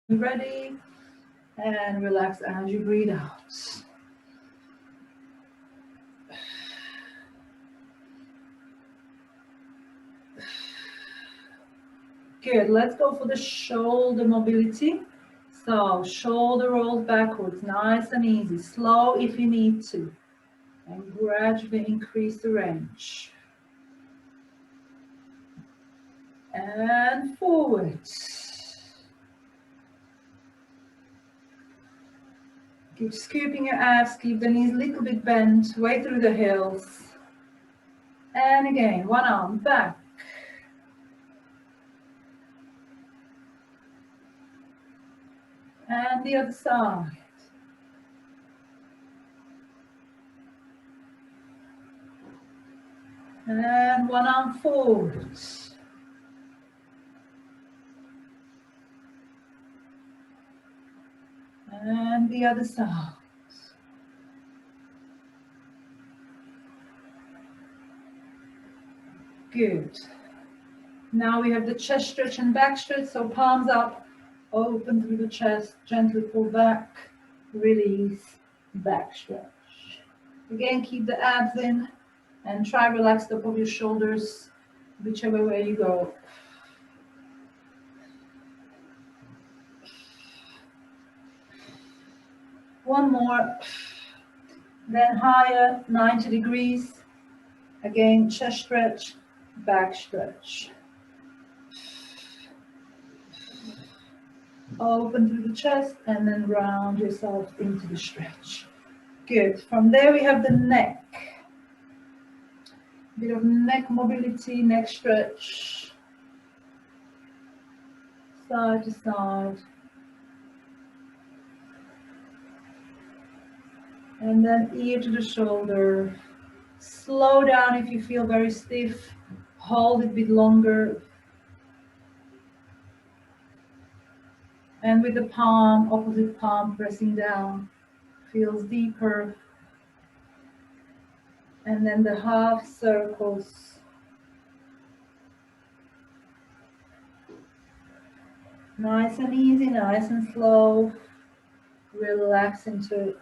Ready? And relax as you breathe out. Good. Let's go for the shoulder mobility. So shoulder rolls backwards, nice and easy. Slow if you need to. And gradually increase the range. And forward. Keep scooping your abs, keep the knees a little bit bent, way through the heels. And again, one arm back. And the other side. And one arm forward. And the other side. Good. Now we have the chest stretch and back stretch. So palms up, open through the chest, gently pull back, release, back stretch. Again, keep the abs in and try relax the top of your shoulders, whichever way you go. One more. Then higher, 90 degrees. Again, chest stretch, back stretch. Open through the chest and then round yourself into the stretch. Good. From there we have the neck. Bit of neck mobility, neck stretch. Side to side. And then ear to the shoulder. Slow down if you feel very stiff. Hold it a bit longer. And with the palm, opposite palm pressing down, feels deeper. And then the half circles. Nice and easy, nice and slow. Relax into it.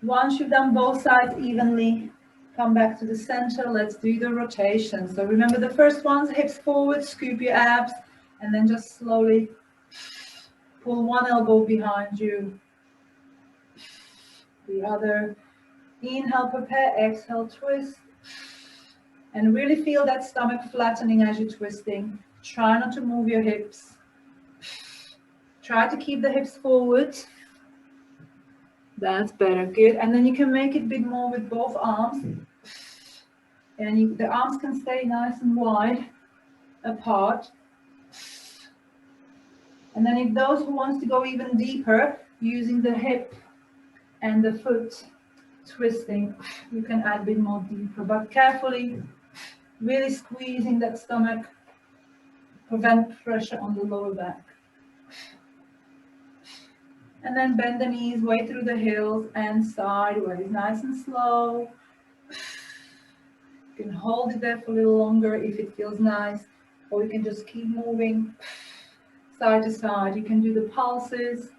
Once you've done both sides evenly, come back to the center. Let's do the rotation. So remember the first one's hips forward, scoop your abs, and then just slowly pull one elbow behind you. The other. Inhale, prepare, exhale, twist. And really feel that stomach flattening as you're twisting. Try not to move your hips. Try to keep the hips forward. That's better, good. And then you can make it a bit more with both arms. And the arms can stay nice and wide apart. And then if those who wants to go even deeper, using the hip and the foot twisting, you can add a bit more deeper, but carefully, really squeezing that stomach, prevent pressure on the lower back. And then bend the knees way through the heels and sideways, nice and slow. You can hold it there for a little longer if it feels nice, or you can just keep moving side to side. You can do the pulses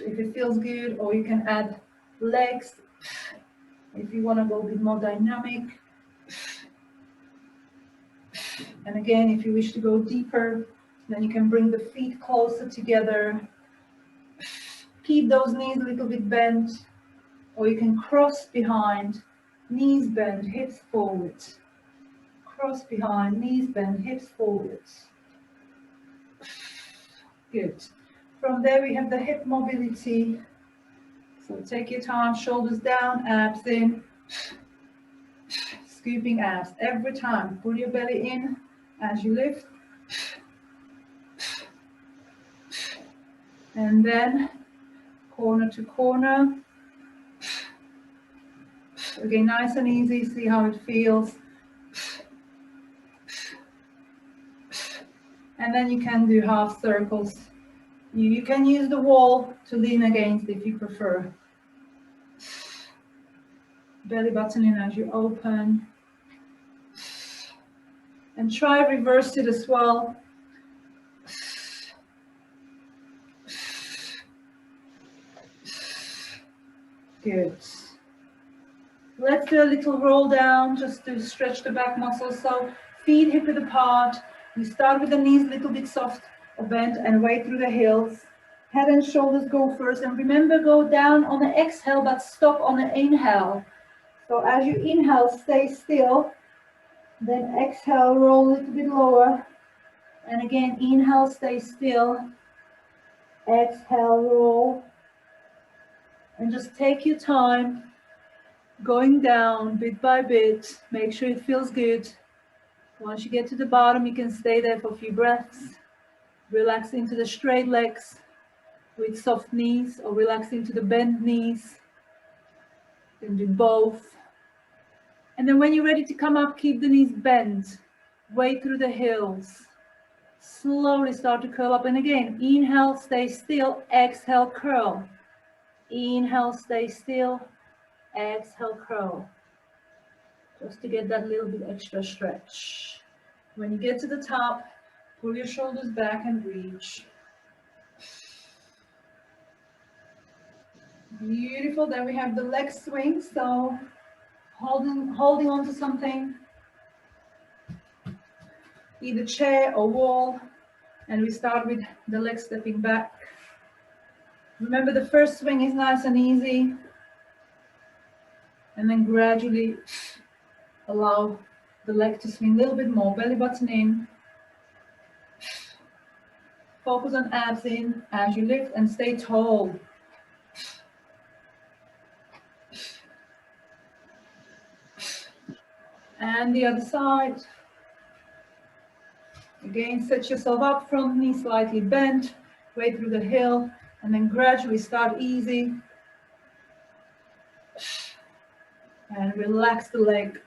if it feels good, or you can add legs if you want to go a bit more dynamic. And again, if you wish to go deeper, then you can bring the feet closer together. Keep those knees a little bit bent, or you can cross behind, knees bent, hips forward. Cross behind, knees bent, hips forward. Good. From there we have the hip mobility. So take your time, shoulders down, abs in. Scooping abs every time. Pull your belly in as you lift. And then corner to corner. Again, nice and easy. See how it feels. And then you can do half circles. You can use the wall to lean against if you prefer. Belly button in as you open. And try reverse it as well. Good. Let's do a little roll down just to stretch the back muscles. So feet hip width apart. You start with the knees a little bit soft or bent and way through the heels. Head and shoulders go first. And remember, go down on the exhale, but stop on the inhale. So as you inhale, stay still. Then exhale, roll a little bit lower. And again, inhale, stay still. Exhale, roll. And just take your time, going down bit by bit. Make sure it feels good. Once you get to the bottom, you can stay there for a few breaths. Relax into the straight legs with soft knees, or relax into the bent knees. You can do both. And then when you're ready to come up, keep the knees bent. Way through the heels. Slowly start to curl up. And again, inhale, stay still. Exhale, curl. Inhale, stay still. Exhale, curl. Just to get that little bit extra stretch. When you get to the top, pull your shoulders back and reach. Beautiful. Then we have the leg swing. So holding on to something, either chair or wall. And we start with the leg stepping back. Remember, the first swing is nice and easy. And then gradually allow the leg to swing a little bit more, belly button in. Focus on abs in as you lift and stay tall. And the other side. Again, set yourself up, front knee slightly bent, way through the heel, and then gradually start easy. And relax the leg.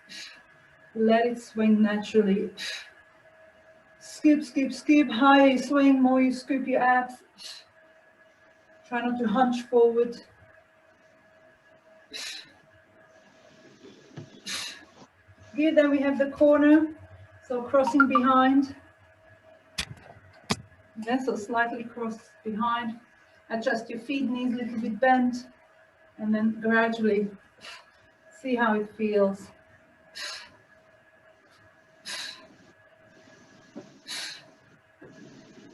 Let it swing naturally. Scoop, scoop, scoop. Higher you swing, more you scoop your abs. Try not to hunch forward. Good, then we have the corner. So crossing behind. Yeah, so slightly cross behind. Adjust your feet, knees a little bit bent. And then gradually see how it feels.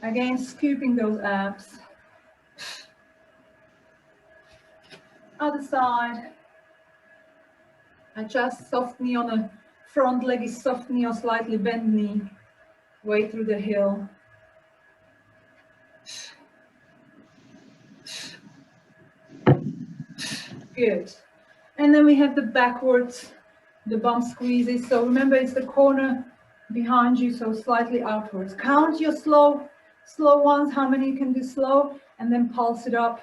Again, scooping those abs. Other side. Adjust soft knee on the front leg is soft knee or slightly bent knee. Way through the heel. Good. And then we have the backwards, the bum squeezes. So remember, it's the corner behind you, so slightly outwards. Count your slow ones, how many you can do slow, and then pulse it up.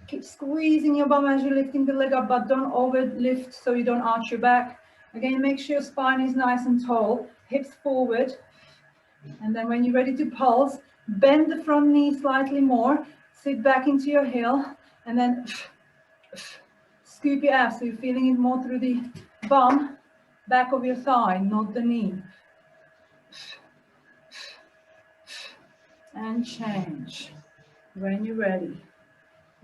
Keep squeezing your bum as you're lifting the leg up, but don't over lift so you don't arch your back. Again, make sure your spine is nice and tall, hips forward. And then when you're ready to pulse, bend the front knee slightly more, sit back into your heel, and then scoop your abs, so you're feeling it more through the bum, back of your thigh, not the knee. And change when you're ready.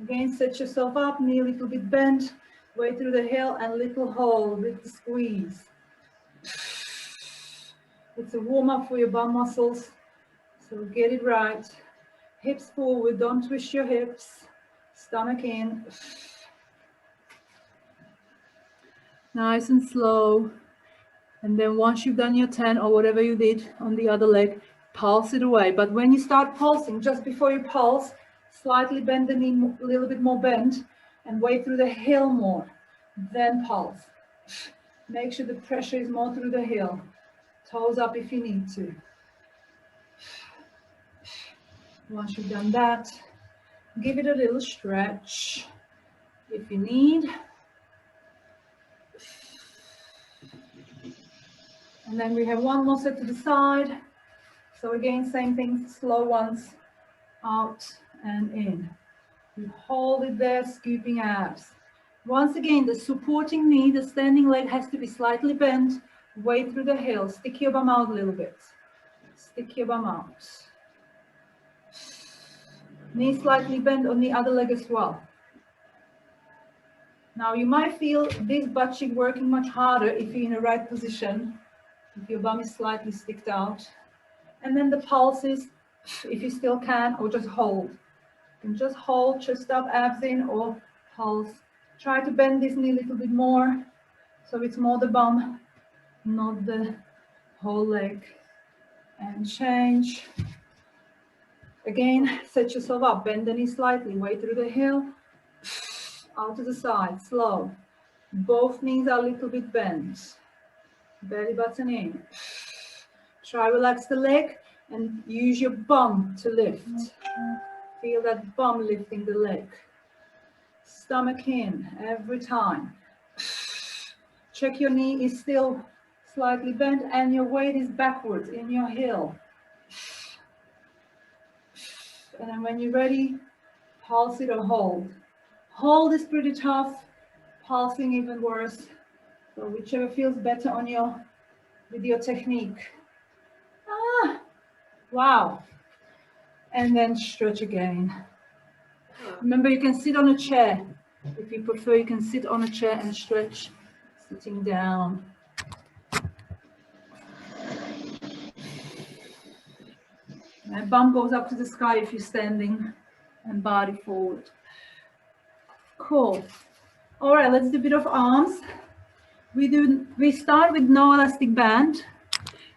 Again, set yourself up, knee a little bit bent, way through the heel, and little hold, little squeeze. It's a warm-up for your bum muscles, so get it right. Hips forward, don't twist your hips. Stomach in. Nice and slow. And then once you've done your 10 or whatever you did on the other leg, pulse it away. But when you start pulsing, just before you pulse, slightly bend the knee a little bit more bent and way through the heel more. Then pulse. Make sure the pressure is more through the heel. Toes up if you need to. Once you've done that, give it a little stretch if you need. And then we have one more set to the side. So again, same thing, slow ones, out and in. You hold it there, scooping abs. Once again, the supporting knee, the standing leg has to be slightly bent, weight through the heel. Stick your bum out a little bit. Stick your bum out. Knee slightly bent on the other leg as well. Now you might feel this butt cheek working much harder if you're in the right position, if your bum is slightly sticked out. And then the pulses, if you still can, or just hold. You can just hold, chest up, abs in, or pulse. Try to bend this knee a little bit more, so it's more the bum, not the whole leg. And change. Again, set yourself up, bend the knee slightly, weight through the heel, out to the side, slow. Both knees are a little bit bent. Belly button in. Try relax the leg and use your bum to lift. Feel that bum lifting the leg. Stomach in every time. Check your knee is still slightly bent and your weight is backwards in your heel. And then when you're ready, pulse it or hold. Hold is pretty tough, pulsing even worse. So whichever feels better on with your technique. Wow. And then stretch again. Remember, you can sit on a chair. If you prefer, you can sit on a chair and stretch, sitting down. And bum goes up to the sky if you're standing, and body forward. Cool. All right, let's do a bit of arms. We start with no elastic band.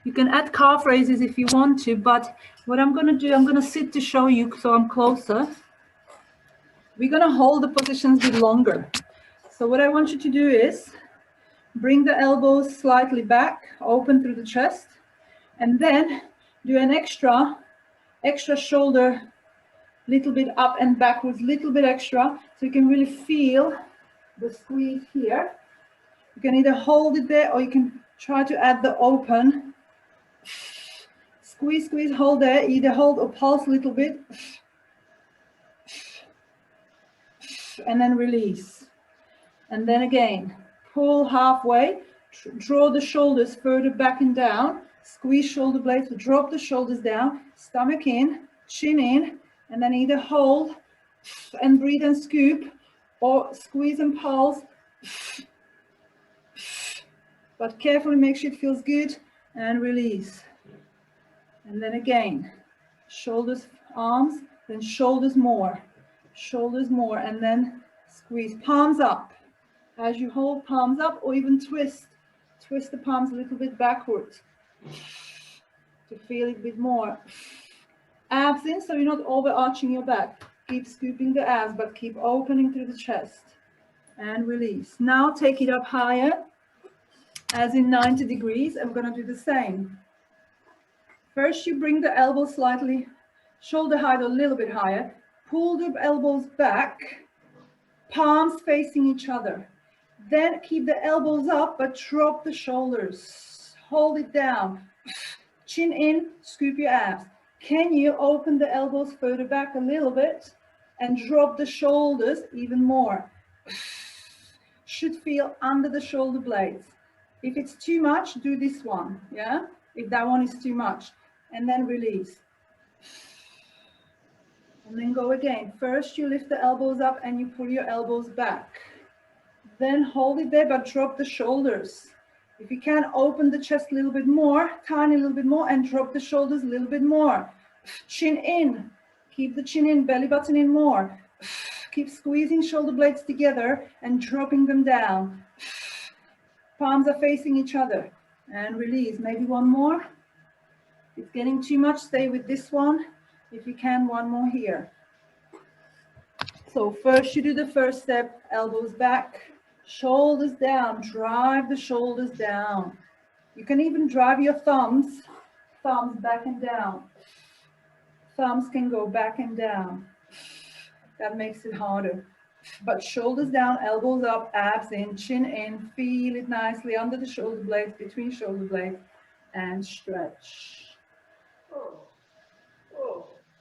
You can add calf raises if you want to, but what I'm going to do, I'm going to sit to show you so I'm closer. We're going to hold the positions a bit longer. So what I want you to do is bring the elbows slightly back, open through the chest, and then do an extra shoulder, little bit up and backwards, little bit extra, so you can really feel the squeeze here. You can either hold it there or you can try to add the open. Squeeze, squeeze, hold there, either hold or pulse a little bit. And then release. And then again, pull halfway, draw the shoulders further back and down, squeeze shoulder blades, drop the shoulders down, stomach in, chin in, and then either hold and breathe and scoop, or squeeze and pulse. But carefully make sure it feels good, and release. And then again, shoulders, arms, then shoulders more, and then squeeze, palms up. As you hold, palms up, or even twist the palms a little bit backwards to feel it a bit more. Abs in, so you're not overarching your back. Keep scooping the abs, but keep opening through the chest. And release. Now take it up higher, as in 90 degrees. I'm going to do the same. First, you bring the elbows slightly, shoulder height a little bit higher. Pull the elbows back, palms facing each other. Then keep the elbows up, but drop the shoulders. Hold it down. Chin in, scoop your abs. Can you open the elbows further back a little bit and drop the shoulders even more? Should feel under the shoulder blades. If it's too much, do this one, yeah? If that one is too much. And then release. And then go again. First, you lift the elbows up and you pull your elbows back. Then hold it there, but drop the shoulders. If you can, open the chest a little bit more, tiny little bit more, and drop the shoulders a little bit more. Chin in. Keep the chin in, belly button in more. Keep squeezing shoulder blades together and dropping them down. Palms are facing each other. And release. Maybe one more. If it's getting too much, stay with this one. If you can, one more here. So first you do the first step, elbows back, shoulders down, drive the shoulders down. You can even drive your thumbs back and down. Thumbs can go back and down. That makes it harder. But shoulders down, elbows up, abs in, chin in, feel it nicely under the shoulder blades, between shoulder blades, and stretch.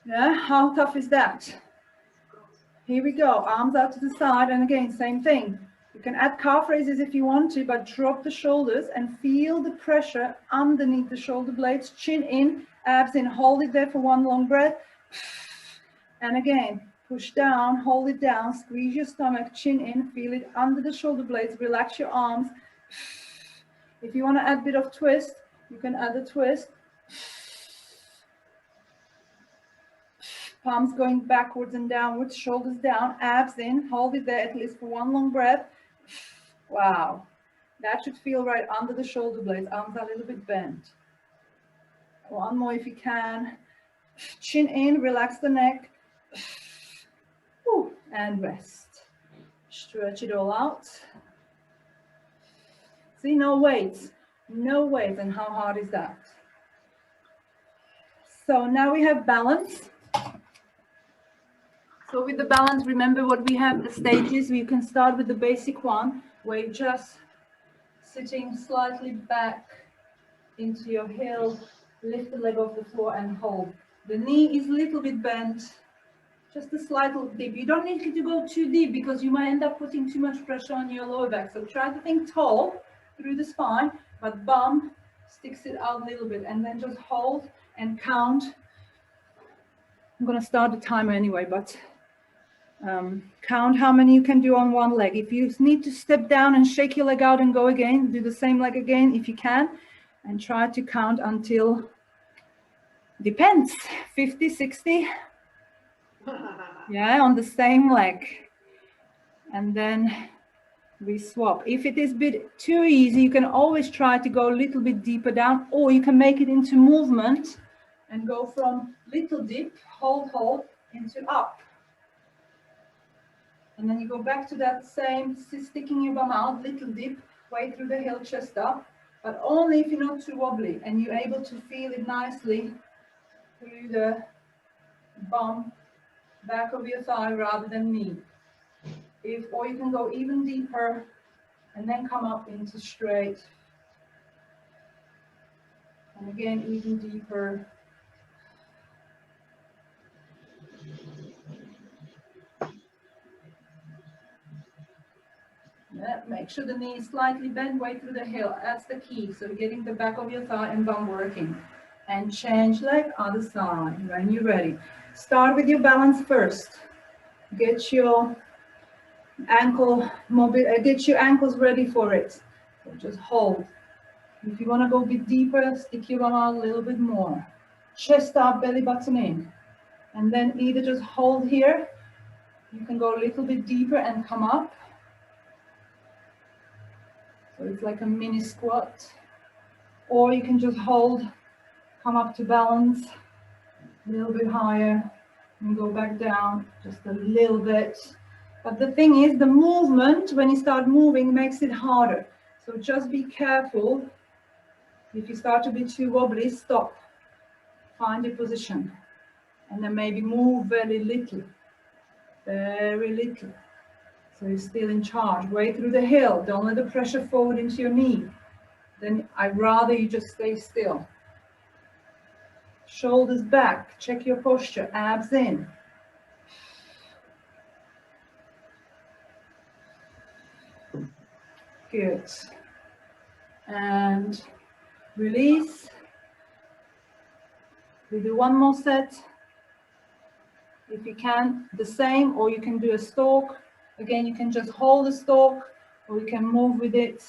Yeah, how tough is that? Here we go, arms out to the side, and again, same thing. You can add calf raises if you want to, but drop the shoulders and feel the pressure underneath the shoulder blades. Chin in, abs in. Hold it there for one long breath. And again, push down, hold it down, squeeze your stomach, chin in, feel it under the shoulder blades. Relax your arms. If you want to add a bit of twist, you can add a twist. Palms going backwards and downwards, shoulders down, abs in. Hold it there at least for one long breath. Wow. That should feel right under the shoulder blades. Arms are a little bit bent. One more if you can. Chin in, relax the neck. And rest. Stretch it all out. See, no weights. No weights. And how hard is that? So now we have balance. So with the balance, remember what we have, the stages. We can start with the basic one, where you're just sitting slightly back into your heel, lift the leg off the floor and hold. The knee is a little bit bent, just a slight little dip. You don't need to go too deep because you might end up putting too much pressure on your lower back. So try to think tall through the spine, but bum sticks it out a little bit, and then just hold and count. I'm going to start the timer anyway, but count how many you can do on one leg. If you need to step down and shake your leg out and go again, do the same leg again if you can, and try to count until, depends, 50, 60, yeah, on the same leg. And then we swap. If it is a bit too easy, you can always try to go a little bit deeper down, or you can make it into movement and go from little dip, hold, into up. And then you go back to that same, sticking your bum out, little dip, way through the heel, chest up, but only if you're not too wobbly and you're able to feel it nicely through the bum, back of your thigh rather than knee. Or you can go even deeper and then come up into straight. And again, even deeper. Yeah, make sure the knee is slightly bent way through the heel. That's the key. So getting the back of your thigh and bum working. And change leg, other side when you're ready. Start with your balance first. Get your get your ankles ready for it. So just hold. If you want to go a bit deeper, stick your bum out a little bit more. Chest up, belly button in. And then either just hold here. You can go a little bit deeper and come up. So it's like a mini squat. Or you can just hold, come up to balance, a little bit higher, and go back down just a little bit. But the thing is, the movement, when you start moving, makes it harder. So just be careful. If you start to be too wobbly, stop. Find your position. And then maybe move very little. Very little. So you're still in charge. Way through the heel. Don't let the pressure forward into your knee. Then I'd rather you just stay still. Shoulders back. Check your posture. Abs in. Good. And release. We do one more set. If you can, the same, or you can do a stalk. Again, you can just hold the stalk, or you can move with it.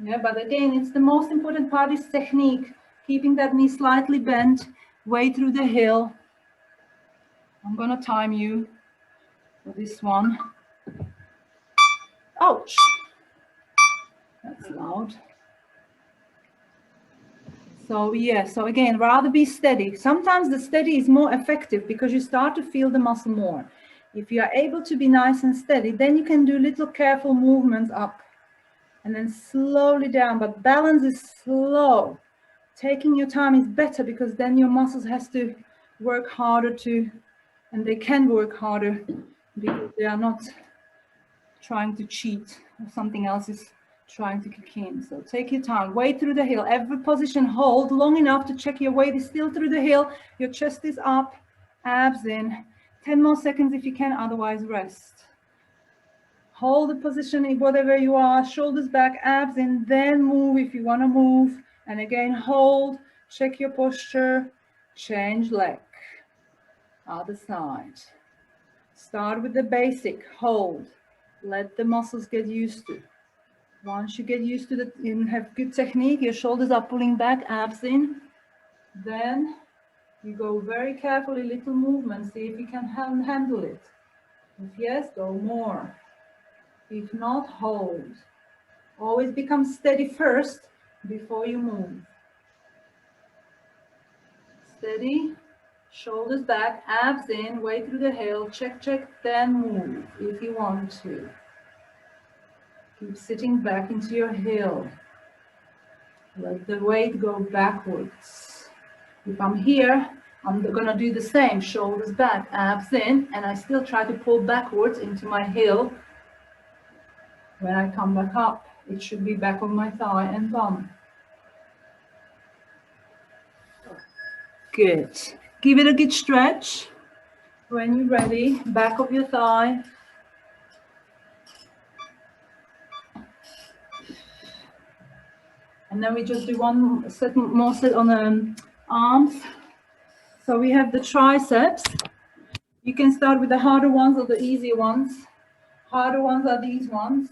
Yeah, but again, it's the most important part is technique. Keeping that knee slightly bent, way through the heel. I'm going to time you for this one. Ouch! That's loud. So yeah, so again, rather be steady. Sometimes the steady is more effective because you start to feel the muscle more. If you are able to be nice and steady, then you can do little careful movements up and then slowly down, but balance is slow. Taking your time is better because then your muscles has to work harder and they can work harder because they are not trying to cheat or something else is trying to kick in. So take your time, weight through the heel, every position, hold long enough to check your weight is still through the heel, your chest is up, abs in. 10 more seconds if you can, otherwise rest. Hold the position in whatever you are, shoulders back, abs in, then move if you want to move. And again, hold, check your posture, change leg. Other side. Start with the basic, hold. Let the muscles get used to. Once you get used to it and have good technique, your shoulders are pulling back, abs in. Then you go very carefully, little movements, see if you can handle it. If yes, go more. If not, hold. Always become steady first before you move. Steady, shoulders back, abs in, way through the heel, check, check, then move if you want to. Keep sitting back into your heel. Let the weight go backwards. If I'm here, I'm gonna do the same, shoulders back, abs in, and I still try to pull backwards into my heel. When I come back up, it should be back on my thigh and bum. Good. Give it a good stretch. When you're ready, back of your thigh. And then we just do one set more set on the arms. So we have the triceps. You can start with the harder ones or the easier ones. Harder ones are these ones.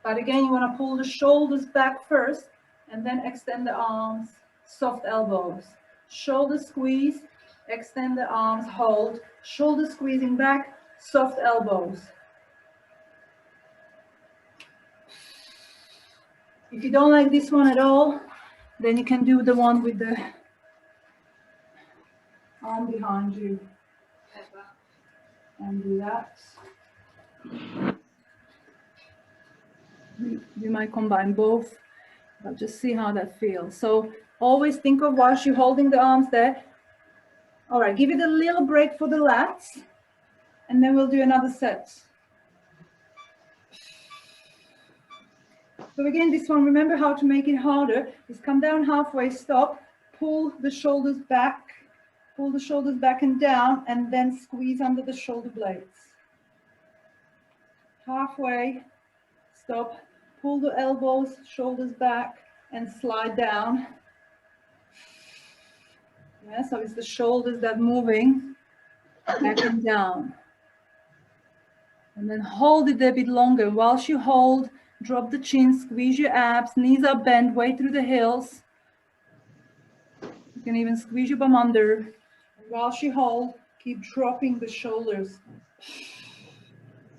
But again, you want to pull the shoulders back first and then extend the arms, soft elbows. Shoulder squeeze, extend the arms, hold. Shoulder squeezing back, soft elbows. If you don't like this one at all, then you can do the one with the arm behind you. And do that. You might combine both, but just see how that feels. So always think of whilst you're holding the arms there. All right, give it a little break for the lats, and then we'll do another set. So again, this one, remember how to make it harder is come down halfway, stop, pull the shoulders back and down, and then squeeze under the shoulder blades. Halfway, stop, pull the elbows, shoulders back, and slide down. Yeah, so it's the shoulders that are moving back and down. And then hold it a bit longer. Whilst you hold, drop the chin, squeeze your abs, knees are bent, way through the heels. You can even squeeze your bum under. And whilst you hold, keep dropping the shoulders.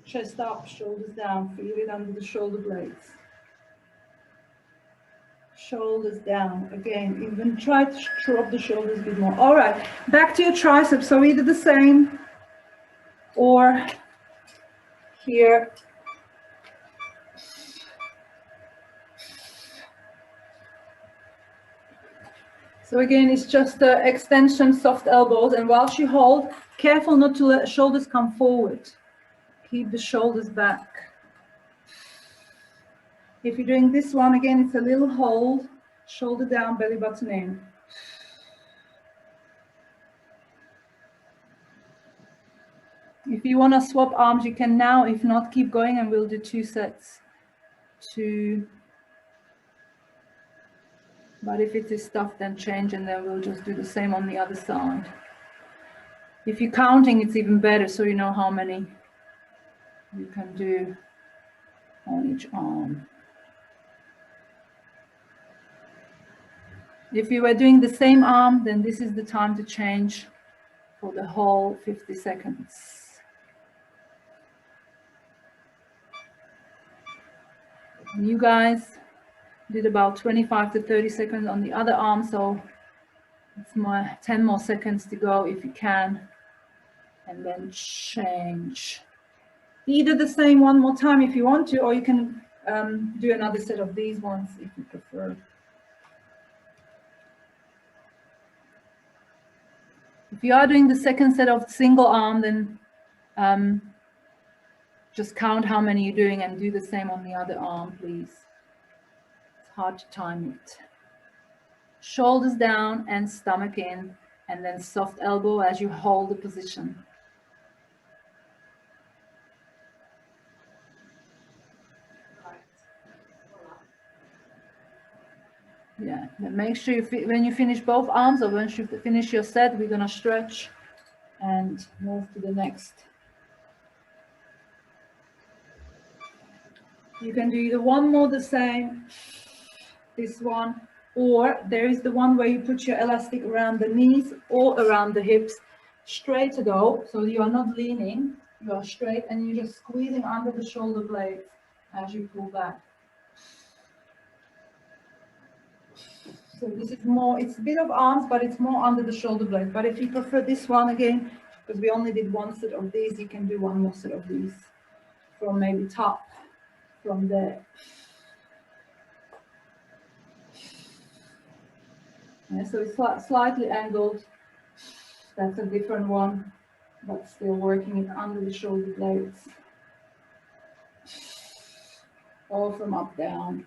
Chest up, shoulders down, feel it under the shoulder blades. Shoulders down, again, even try to drop the shoulders a bit more. All right, back to your triceps, so either the same or here. So again, it's just the extension, soft elbows, and whilst you hold, careful not to let shoulders come forward. Keep the shoulders back. If you're doing this one, again, it's a little hold, shoulder down, belly button in. If you want to swap arms, you can now. If not, keep going, and we'll do 2 sets. 2. But if it is tough, then change, and then we'll just do the same on the other side. If you're counting, it's even better, so you know how many you can do on each arm. If you were doing the same arm, then this is the time to change for the whole 50 seconds. And you guys did about 25 to 30 seconds on the other arm, so it's 10 more seconds to go if you can, and then change. Either the same one more time if you want to, or you can do another set of these ones if you prefer. If you are doing the second set of single arm, then just count how many you're doing and do the same on the other arm, please. It's hard to time it. Shoulders down and stomach in, and then soft elbow as you hold the position. Yeah, then make sure when you finish both arms, or once you finish your set, we're gonna stretch and move to the next. You can do either one more the same, this one, or there is the one where you put your elastic around the knees or around the hips, straight to go, so you are not leaning, you are straight, and you're just squeezing under the shoulder blades as you pull back. So this is more, it's a bit of arms, but it's more under the shoulder blade. But if you prefer this one again, because we only did one set of these, you can do one more set of these from maybe top, from there. Yeah, so it's slightly angled. That's a different one, but still working it under the shoulder blades. Or from up down.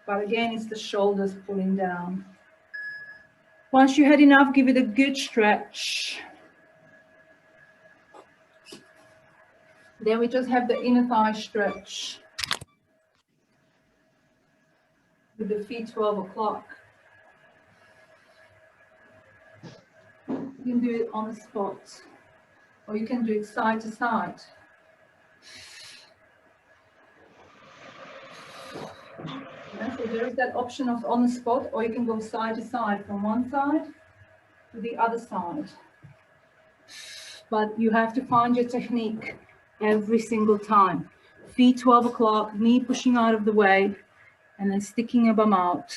But again, it's the shoulders pulling down. Once you had enough, give it a good stretch. Then we just have the inner thigh stretch with the feet 12 o'clock. You can do it on the spot, or you can do it side to side. Yeah, so there is that option of on the spot, or you can go side to side, from one side to the other side. But you have to find your technique every single time. Feet 12 o'clock, knee pushing out of the way, and then sticking your bum out.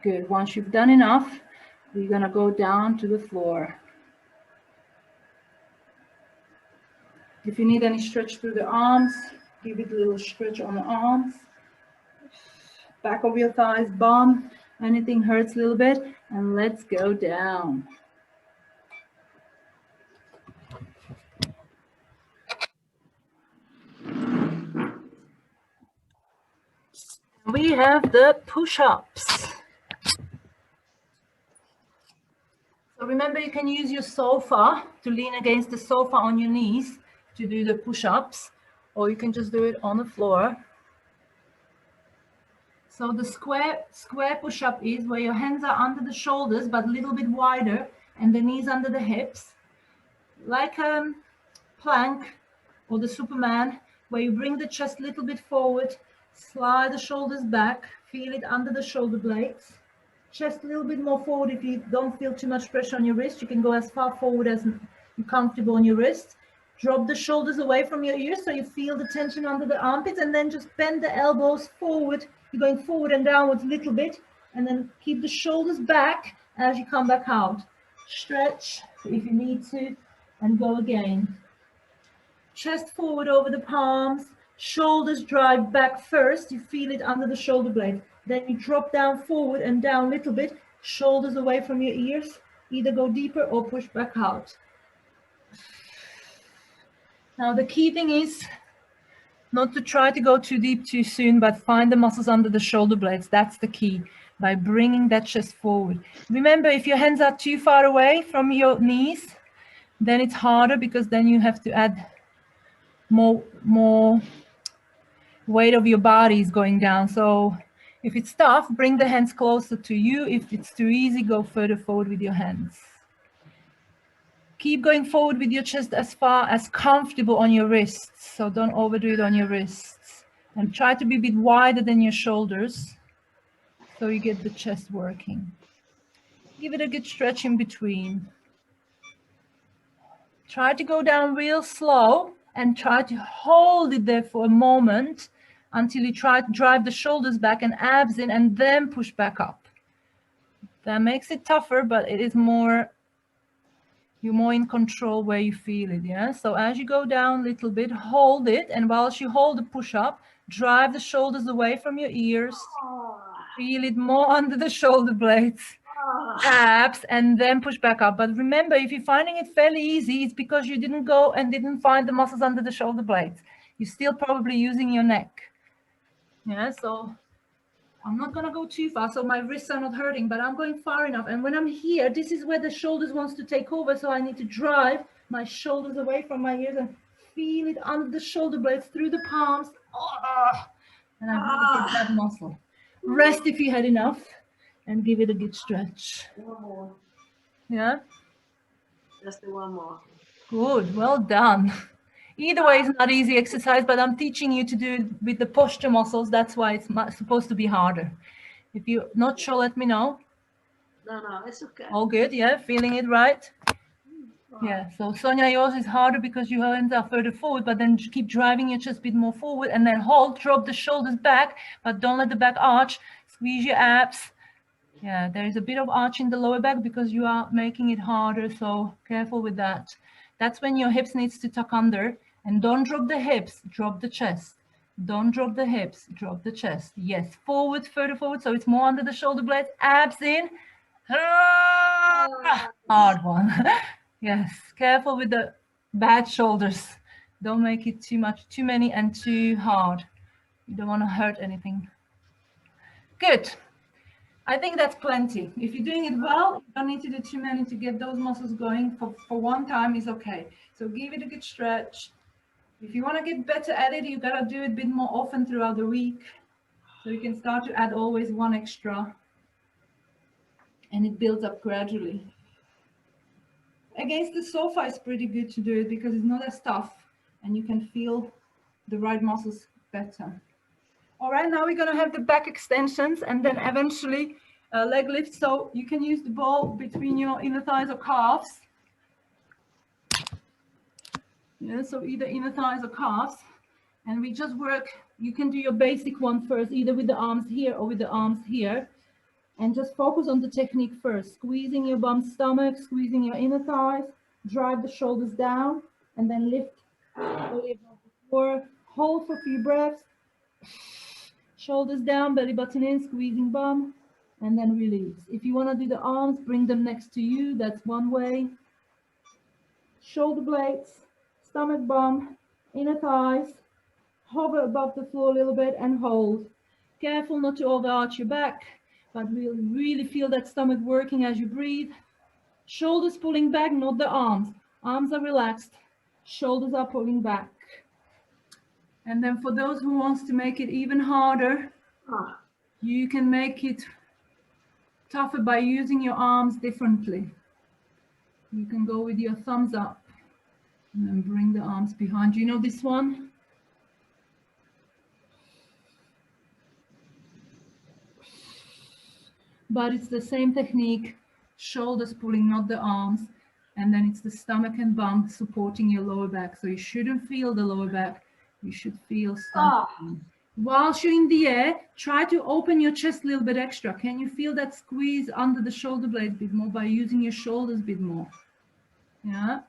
Good. Once you've done enough, we're going to go down to the floor. If you need any stretch through the arms, give it a little stretch on the arms. Back of your thighs, bum, anything hurts a little bit, and let's go down. We have the push-ups. So remember, you can use your sofa to lean against the sofa on your knees to do the push-ups, or you can just do it on the floor. So the square push-up is where your hands are under the shoulders, but a little bit wider, and the knees under the hips, like a plank or the Superman, where you bring the chest a little bit forward, slide the shoulders back, feel it under the shoulder blades. Chest a little bit more forward. If you don't feel too much pressure on your wrist, you can go as far forward as you're comfortable on your wrist. Drop the shoulders away from your ears so you feel the tension under the armpits, and then just bend the elbows forward. You're going forward and downwards a little bit, and then keep the shoulders back as you come back out. Stretch if you need to, and go again. Chest forward over the palms, shoulders drive back first, you feel it under the shoulder blade. Then you drop down forward and down a little bit, shoulders away from your ears, either go deeper or push back out. Now the key thing is not to try to go too deep too soon, but find the muscles under the shoulder blades. That's the key, by bringing that chest forward. Remember, if your hands are too far away from your knees, then it's harder, because then you have to add more weight of your body is going down. So if it's tough, bring the hands closer to you. If it's too easy, go further forward with your hands. Keep going forward with your chest as far as comfortable on your wrists. So don't overdo it on your wrists. And try to be a bit wider than your shoulders, so you get the chest working. Give it a good stretch in between. Try to go down real slow and try to hold it there for a moment until you try to drive the shoulders back and abs in, and then push back up. That makes it tougher, but it is more, you're more in control where you feel it, yeah? So as you go down a little bit, hold it, and whilst you hold the push-up, drive the shoulders away from your ears. Feel it more under the shoulder blades, abs, and then push back up. But remember, if you're finding it fairly easy, it's because you didn't go and didn't find the muscles under the shoulder blades. You're still probably using your neck. Yeah, so I'm not going to go too far, so my wrists are not hurting, but I'm going far enough. And when I'm here, this is where the shoulders wants to take over, so I need to drive my shoulders away from my ears and feel it under the shoulder blades, through the palms. Oh, and I really hit that muscle. Rest if you had enough, and give it a good stretch. One more. Yeah? Let's do one more. Good, well done. Either way, it's not easy exercise, but I'm teaching you to do it with the posture muscles. That's why it's supposed to be harder. If you're not sure, let me know. No, it's okay. All good, yeah? Feeling it right? Yeah, so Sonia, yours is harder because your hands are further forward, but then keep driving your chest a bit more forward and then hold, drop the shoulders back, but don't let the back arch. Squeeze your abs. Yeah, there is a bit of arch in the lower back because you are making it harder, so careful with that. That's when your hips needs to tuck under, and don't drop the hips, drop the chest. Don't drop the hips, drop the chest. Yes, forward, further forward, so it's more under the shoulder blades, abs in. Hard one. Yes, careful with the bad shoulders. Don't make it too much, too many and too hard. You don't want to hurt anything. Good. I think that's plenty. If you're doing it well, you don't need to do too many to get those muscles going. For one time is okay. So give it a good stretch. If you want to get better at it, you got to do it a bit more often throughout the week. So you can start to add always one extra. And it builds up gradually. Against the sofa, it's pretty good to do it because it's not as tough and you can feel the right muscles better. All right, now we're going to have the back extensions and then eventually leg lifts. So you can use the ball between your inner thighs or calves. Yeah, so either inner thighs or calves. And we just work, you can do your basic one first, either with the arms here or with the arms here. And just focus on the technique first, squeezing your bum stomach, squeezing your inner thighs, drive the shoulders down, and then lift slowly above the floor. Hold for a few breaths. Shoulders down, belly button in, squeezing bum, and then release. If you want to do the arms, bring them next to you. That's one way. Shoulder blades, stomach bum, inner thighs. Hover above the floor a little bit and hold. Careful not to overarch your back, but we'll really feel that stomach working as you breathe. Shoulders pulling back, not the arms. Arms are relaxed. Shoulders are pulling back. And then for those who wants to make it even harder, you can make it tougher by using your arms differently. You can go with your thumbs up and then bring the arms behind. You know this one? But it's the same technique, shoulders pulling, not the arms. And then it's the stomach and bum supporting your lower back. So you shouldn't feel the lower back. You should feel stomach. Whilst you're in the air, try to open your chest a little bit extra. Can you feel that squeeze under the shoulder blade a bit more by using your shoulders a bit more? Yeah,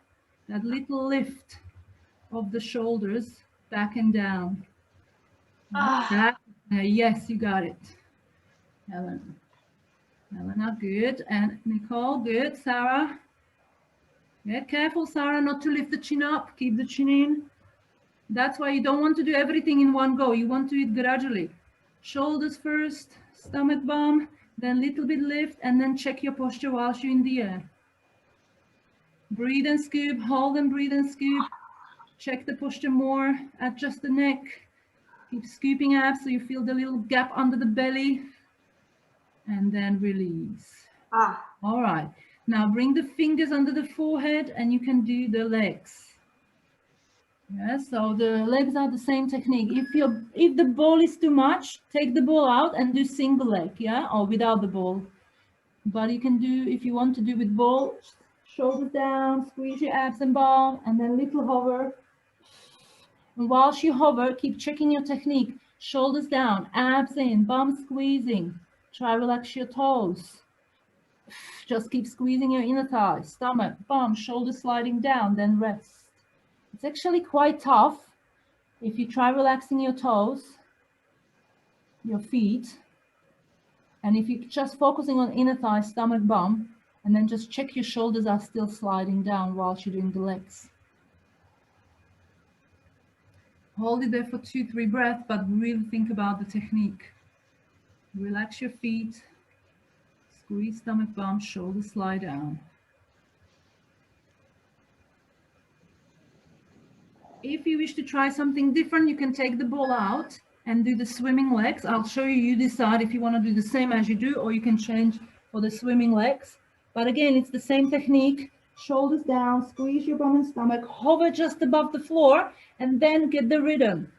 that little lift of the shoulders back and down. Yes, you got it. Helena, good. And Nicole, good. Sarah. Yeah, careful, Sarah, not to lift the chin up. Keep the chin in. That's why you don't want to do everything in one go. You want to do it gradually. Shoulders first, stomach bum, then little bit lift, and then check your posture whilst you're in the air. Breathe and scoop, hold and breathe and scoop. Check the posture more, adjust the neck. Keep scooping up so you feel the little gap under the belly. And then release. All right. Now bring the fingers under the forehead and you can do the legs. Yeah, so the legs are the same technique. If the ball is too much, take the ball out and do single leg, yeah, or without the ball. But you can do, if you want to do with ball, shoulders down, squeeze your abs and bum, and then little hover. And whilst you hover, keep checking your technique. Shoulders down, abs in, bum squeezing. Try relax your toes. Just keep squeezing your inner thighs, stomach, bum, shoulders sliding down, then rest. It's actually quite tough if you try relaxing your toes, your feet, and if you're just focusing on inner thigh, stomach, bum, and then just check your shoulders are still sliding down while you're doing the legs. Hold it there for 2-3 breaths, but really think about the technique. Relax your feet. Squeeze stomach bump, shoulders slide down. If you wish to try something different, you can take the ball out and do the swimming legs. I'll show you, you decide if you want to do the same as you do, or you can change for the swimming legs. But again, it's the same technique. Shoulders down, squeeze your bum and stomach, hover just above the floor, and then get the rhythm.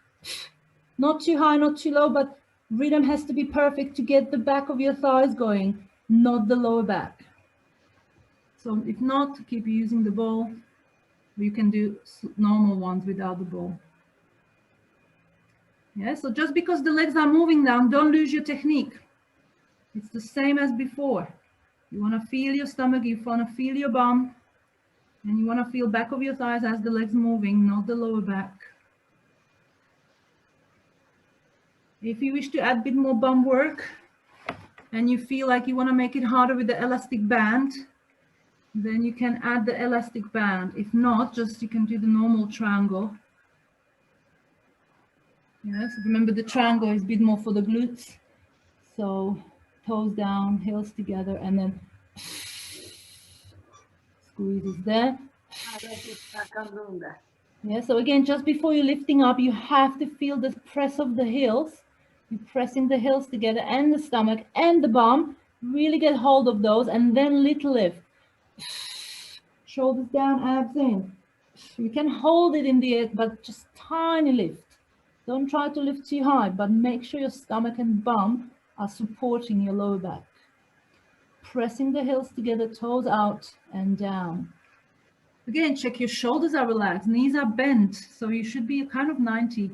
Not too high, not too low, but rhythm has to be perfect to get the back of your thighs going, not the lower back. So if not, keep using the ball. You can do normal ones without the ball. Yeah, so just because the legs are moving down, don't lose your technique. It's the same as before. You want to feel your stomach, you want to feel your bum, and you want to feel back of your thighs as the legs moving, not the lower back. If you wish to add a bit more bum work and you feel like you want to make it harder with the elastic band, then you can add the elastic band. If not, just you can do the normal triangle. Yes, remember the triangle is a bit more for the glutes. So toes down, heels together, and then squeezes there. I can't do that. Yeah, so again, just before you're lifting up, you have to feel the press of the heels. You're pressing the heels together and the stomach and the bum. Really get hold of those and then little lift. Shoulders down, abs in. You can hold it in the air, but just tiny lift. Don't try to lift too high, but make sure your stomach and bum are supporting your lower back. Pressing the heels together, toes out and down. Again, check your shoulders are relaxed, knees are bent, so you should be kind of 90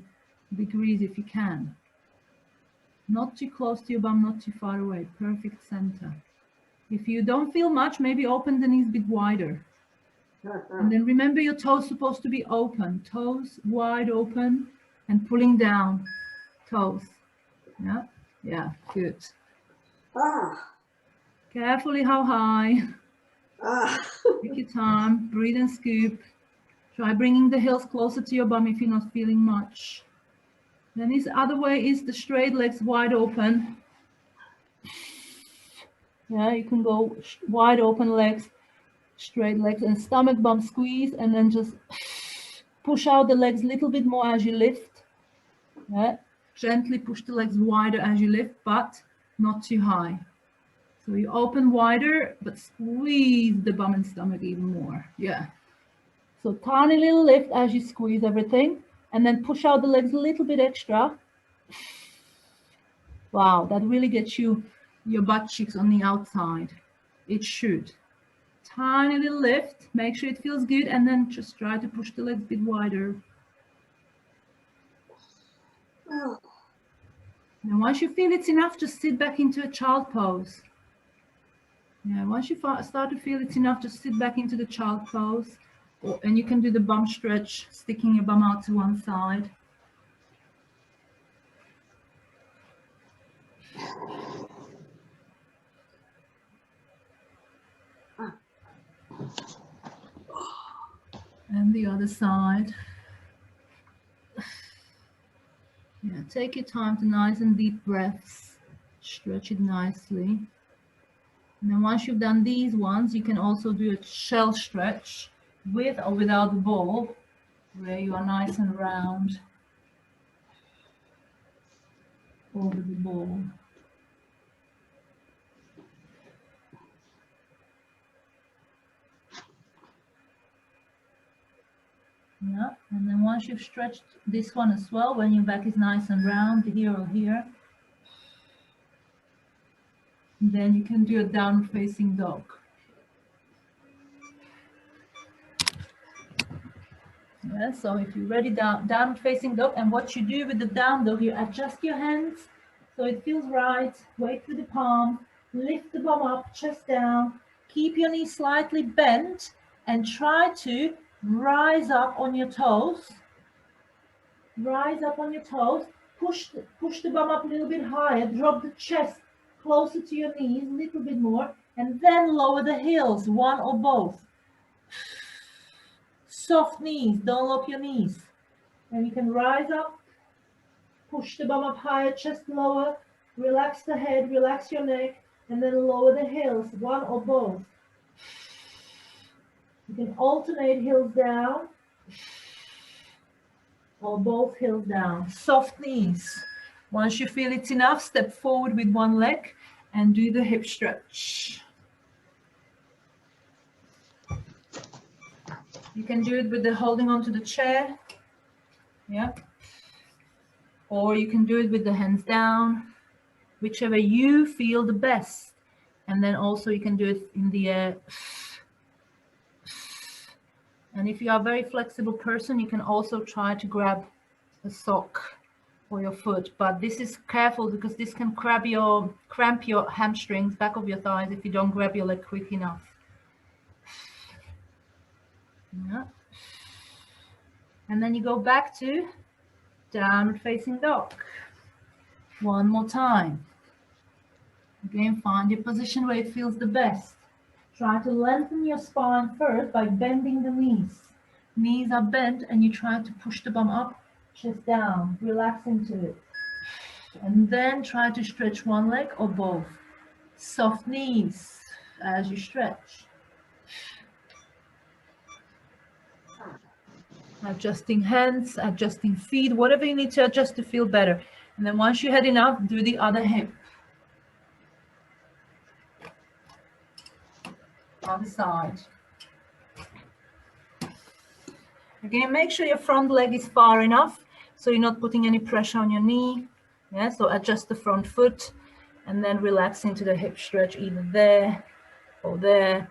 degrees if you can. Not too close to your bum, not too far away, perfect center. If you don't feel much, maybe open the knees a bit wider. And then remember your toes supposed to be open, toes wide open and pulling down, toes. Yeah, yeah, good. Carefully how high. Take your time, breathe and scoop. Try bringing the heels closer to your bum if you're not feeling much. Then this other way is the straight legs wide open. Yeah, you can go wide open legs, straight legs, and stomach bump squeeze, and then just push out the legs a little bit more as you lift. Yeah, gently push the legs wider as you lift, but not too high. So you open wider, but squeeze the bum and stomach even more. Yeah. So tiny little lift as you squeeze everything, and then push out the legs a little bit extra. Wow, that really gets you your butt cheeks on the outside. It should. Tiny little lift, make sure it feels good, and then just try to push the legs a bit wider. And once you feel it's enough, just sit back into a child pose. Yeah, once you start to feel it's enough, just sit back into the child pose. And you can do the bum stretch, sticking your bum out to one side. And the other side. Yeah, take your time to nice and deep breaths. Stretch it nicely. And then once you've done these ones, you can also do a shell stretch with or without the ball, where you are nice and round over the ball. Yeah, and then once you've stretched this one as well, when your back is nice and round here or here, then you can do a downward facing dog. Yeah, so if you're ready, downward facing dog, and what you do with the down dog, you adjust your hands so it feels right. Wait for the palm, lift the bum up, chest down, keep your knees slightly bent, and try to rise up on your toes. Rise up on your toes, push the bum up a little bit higher, drop the chest closer to your knees, a little bit more, and then lower the heels, one or both. Soft knees, don't lock your knees. And you can rise up, push the bum up higher, chest lower, Relax the head, relax your neck, and then lower the heels, one or both. You can alternate heels down or both heels down. Soft knees. Once you feel it's enough, step forward with one leg and do the hip stretch. You can do it with the holding onto the chair. Yeah. Or you can do it with the hands down, whichever you feel the best. And then also you can do it in the air. And if you are a very flexible person, you can also try to grab a sock for your foot. But this is careful because this can cramp your hamstrings, back of your thighs, if you don't grab your leg quick enough. Yeah. And then you go back to downward facing dog. One more time. Again, find your position where it feels the best. Try to lengthen your spine first by bending the knees. Knees are bent and you try to push the bum up, chest down, relax into it. And then try to stretch one leg or both. Soft knees as you stretch. Adjusting hands, adjusting feet, whatever you need to adjust to feel better. And then once you had enough, do the other hip. Other side. Again, make sure your front leg is far enough so you're not putting any pressure on your knee. Yeah, so adjust the front foot and then relax into the hip stretch either there or there.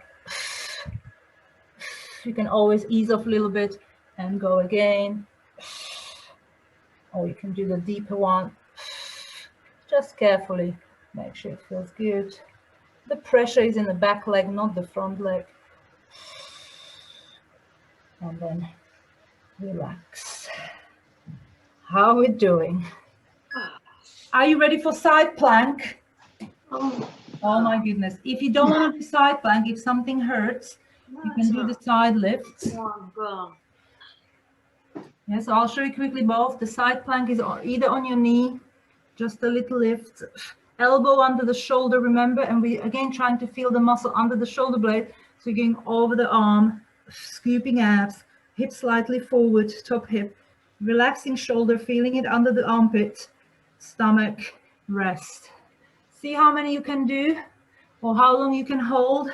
You can always ease off a little bit and go again. Or you can do the deeper one. Just carefully make sure it feels good. The pressure is in the back leg, not the front leg. And then relax. How are we doing? Are you ready for side plank? Oh my goodness. If you don't want to do side plank, if something hurts, you can do the side lifts. Yes, I'll show you quickly both. The side plank is either on your knee, just a little lift, elbow under the shoulder, remember, and we again trying to feel the muscle under the shoulder blade. So you're going over the arm, scooping abs, hip slightly forward, top hip, relaxing shoulder, feeling it under the armpit, stomach, rest. See how many you can do or how long you can hold.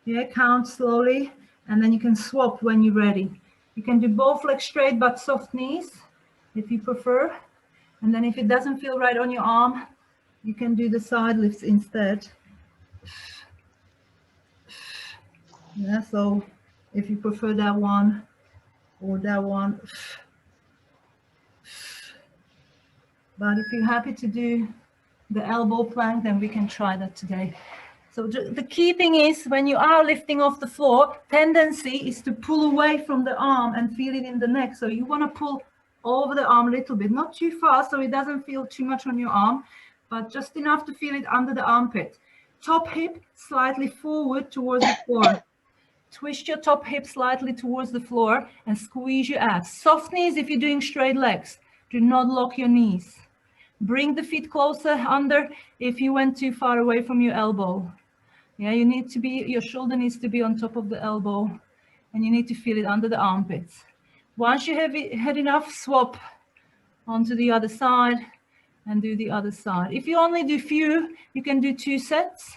Yeah, count slowly, and then you can swap when you're ready. You can do both legs straight but soft knees if you prefer. And then if it doesn't feel right on your arm, you can do the side lifts instead. Yeah, so if you prefer that one or that one. But if you're happy to do the elbow plank, then we can try that today. So the key thing is when you are lifting off the floor, tendency is to pull away from the arm and feel it in the neck. So you want to pull over the arm a little bit, not too far so it doesn't feel too much on your arm, but just enough to feel it under the armpit. Top hip slightly forward towards the floor. Twist your top hip slightly towards the floor and squeeze your abs. Soft knees if you're doing straight legs. Do not lock your knees. Bring the feet closer under if you went too far away from your elbow. Yeah, your shoulder needs to be on top of the elbow and you need to feel it under the armpits. Once you have had enough, swap onto the other side and do the other side. If you only do few, you can do 2 sets.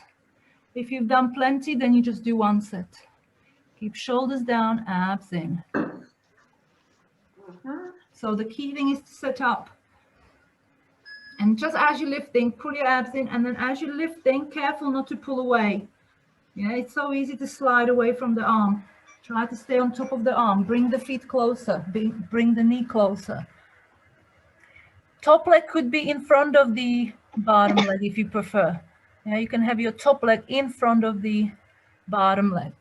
If you've done plenty, then you just do 1 set. Keep shoulders down, abs in. So the key thing is to set up. And just as you're lifting, pull your abs in, and then as you're lifting, careful not to pull away. Yeah, it's so easy to slide away from the arm. Try to stay on top of the arm. Bring the feet closer. Bring the knee closer. Top leg could be in front of the bottom leg if you prefer. Yeah, you can have your top leg in front of the bottom leg.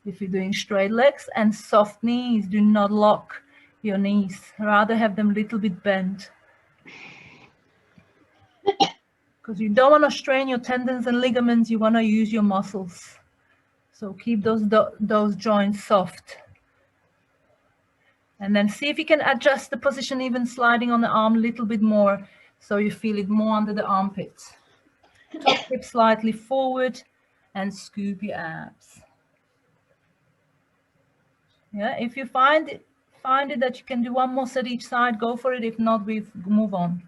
If you're doing straight legs and soft knees, do not lock your knees. Rather have them a little bit bent. Because you don't want to strain your tendons and ligaments, you want to use your muscles. So keep those joints soft. And then see if you can adjust the position, even sliding on the arm a little bit more. so you feel it more under the armpits. Top hip slightly forward and scoop your abs. Yeah, if you find it that you can do one more set each side, go for it. If not, we move on.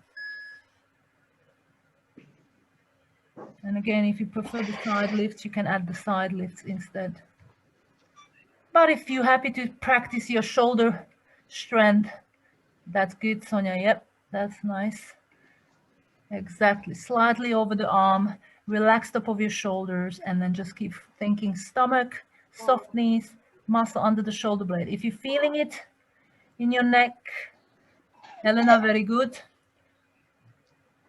And again, if you prefer the side lifts, you can add the side lifts instead. But if you're happy to practice your shoulder strength, that's good, Sonia. Yep, that's nice. Exactly. Slightly over the arm, relax top of your shoulders, and then just keep thinking stomach, soft knees, muscle under the shoulder blade. If you're feeling it in your neck, Helena, very good.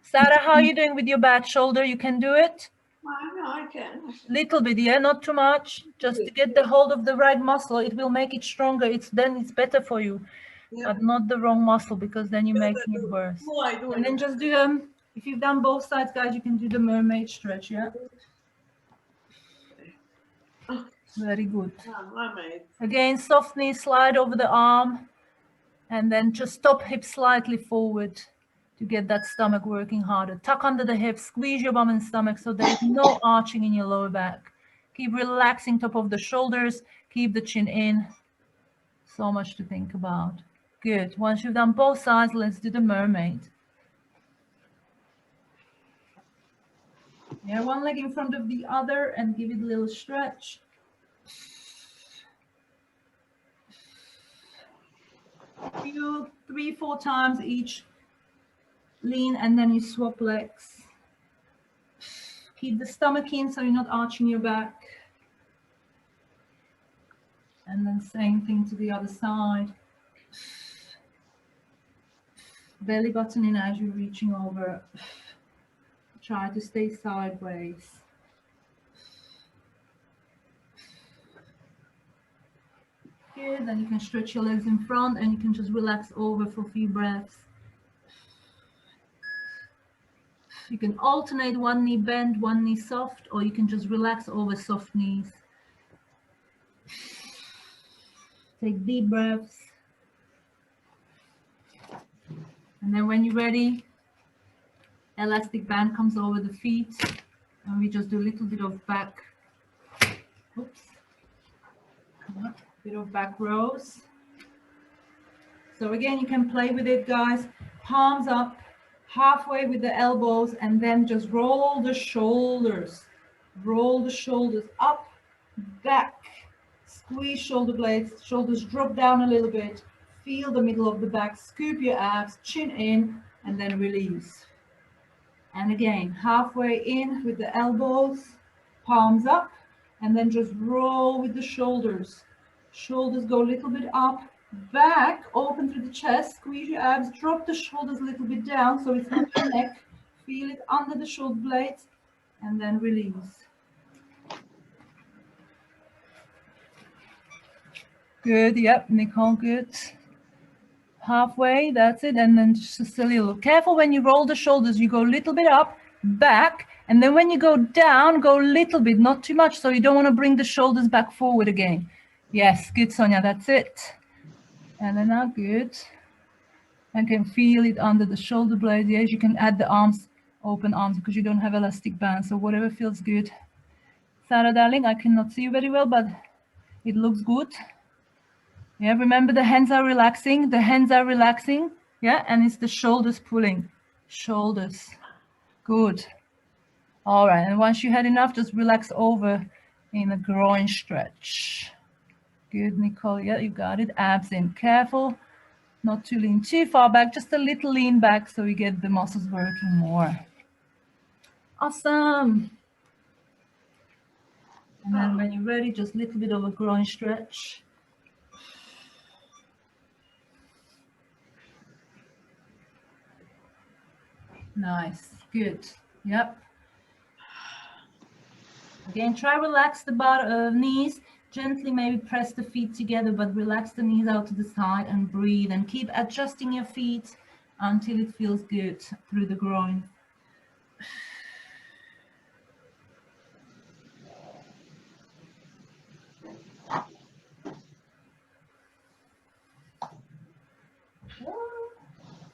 Sarah, how are you doing with your bad shoulder? You can do it? I can. Little bit, yeah, not too much. Just to get the hold of the right muscle. It will make it stronger. Then it's better for you. Yep. But not the wrong muscle, because then you're making it worse. And then just do if you've done both sides, guys, you can do the mermaid stretch, yeah? Very good. Again, soft knee, slide over the arm, and then just top hip slightly forward to get that stomach working harder. Tuck under the hips, squeeze your bum and stomach so there's no arching in your lower back. Keep relaxing top of the shoulders, keep the chin in. So much to think about. Good. Once you've done both sides, let's do the mermaid. Yeah, one leg in front of the other and give it a little stretch. You 3-4 times each. Lean, and then you swap legs. Keep the stomach in so you're not arching your back. And then same thing to the other side. Belly button in as you're reaching over. Try to stay sideways. Good, then you can stretch your legs in front and you can just relax over for a few breaths. You can alternate one knee bent, one knee soft, or you can just relax over soft knees. Take deep breaths. And then when you're ready, elastic band comes over the feet, and we just do a little bit of back. Oops. Bit of back rows. So again, you can play with it, guys. Palms up, halfway with the elbows, and then just roll the shoulders. Roll the shoulders up, back. Squeeze shoulder blades, shoulders drop down a little bit. Feel the middle of the back, scoop your abs, chin in, and then release. And again, halfway in with the elbows, palms up, and then just roll with the shoulders. Shoulders go a little bit up, back, open through the chest, squeeze your abs, drop the shoulders a little bit down so it's not your neck. Feel it under the shoulder blades, and then release. Good, yep, Nicole, good. Halfway, that's it, and then just a little. Careful when you roll the shoulders, you go a little bit up, back, and then when you go down, go a little bit, not too much, so you don't want to bring the shoulders back forward again. Yes, good, Sonia, that's it. And then now, good. And can feel it under the shoulder blades. Yes, you can add the arms, open arms, because you don't have elastic band, so whatever feels good. Sarah, darling, I cannot see you very well, but it looks good. Yeah, remember the hands are relaxing. The hands are relaxing. Yeah, and it's the shoulders pulling. Shoulders. Good. All right, and once you had enough, just relax over in a groin stretch. Good, Nicole. Yeah, you got it. Abs in. Careful not to lean too far back. Just a little lean back so you get the muscles working more. Awesome. And then when you're ready, just a little bit of a groin stretch. Nice, good. Yep. Again, try relax the knees. Gently maybe press the feet together, but relax the knees out to the side and breathe. And keep adjusting your feet until it feels good through the groin.